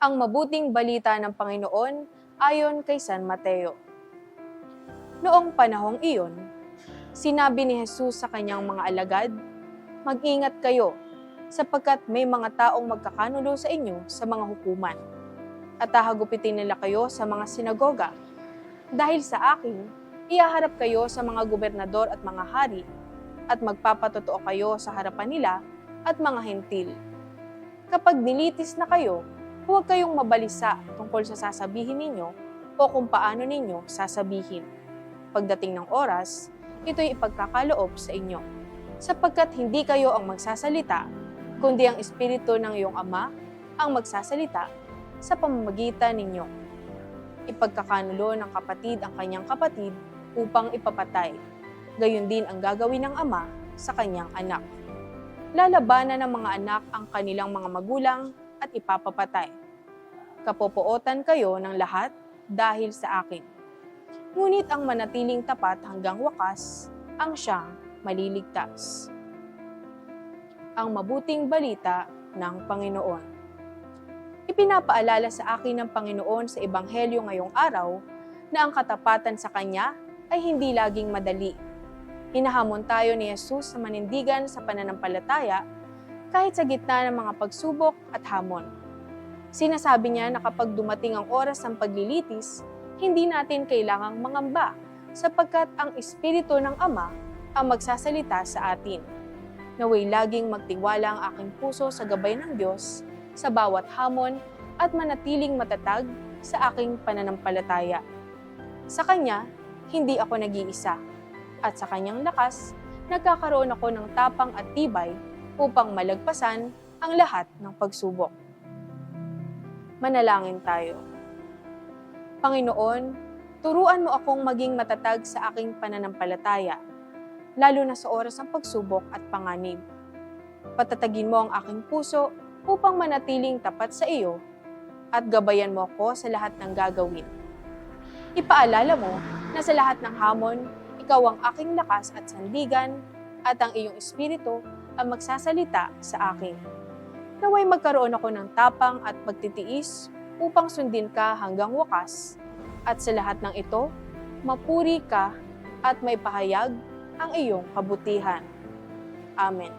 Ang mabuting balita ng Panginoon ayon kay San Mateo. Noong panahong iyon, sinabi ni Jesus sa kanyang mga alagad, "Mag-ingat kayo, sapagkat may mga taong magkakanulo sa inyo sa mga hukuman, at hahagupitin nila kayo sa mga sinagoga. Dahil sa akin, ihaharap kayo sa mga gobernador at mga hari, at magpapatotoo kayo sa harapan nila at mga hentil. Kapag nilitis na kayo, huwag kayong mabalisa tungkol sa sasabihin ninyo o kung paano ninyo sasabihin. Pagdating ng oras, ito'y ipagkakaloob sa inyo, sapagkat hindi kayo ang magsasalita, kundi ang Espiritu ng iyong Ama ang magsasalita sa pamamagitan ninyo. Ipagkakanulo ng kapatid ang kanyang kapatid upang ipapatay. Gayon din ang gagawin ng ama sa kanyang anak. Lalabanan ng mga anak ang kanilang mga magulang at ipapapatay. Kapopootan kayo ng lahat dahil sa akin. Ngunit ang manatiling tapat hanggang wakas, ang siyang maliligtas." Ang mabuting balita ng Panginoon. Ipinapaalala sa akin ng Panginoon sa Ebanghelyo ngayong araw na ang katapatan sa Kanya ay hindi laging madali. Hinahamon tayo ni Jesus sa manindigan sa pananampalataya kahit sa gitna ng mga pagsubok at hamon. Sinasabi niya na kapag dumating ang oras ng paglilitis, hindi natin kailangang mangamba sapagkat ang Espiritu ng Ama ang magsasalita sa atin. Naway laging magtiwala ang aking puso sa gabay ng Diyos sa bawat hamon at manatiling matatag sa aking pananampalataya. Sa Kanya, hindi ako nag-iisa, at sa Kanyang lakas, nagkakaroon ako ng tapang at tibay upang malagpasan ang lahat ng pagsubok. Manalangin tayo. Panginoon, turuan mo akong maging matatag sa aking pananampalataya, lalo na sa oras ng pagsubok at panganib. Patatagin mo ang aking puso upang manatiling tapat sa iyo at gabayan mo ako sa lahat ng gagawin. Ipaalala mo na sa lahat ng hamon, ikaw ang aking lakas at sandigan at ang iyong Espiritu ang magsasalita sa akin. Naway magkaroon ako ng tapang at pagtitiis upang sundin ka hanggang wakas, at sa lahat ng ito, mapuri ka at may pahayag ang iyong kabutihan. Amen.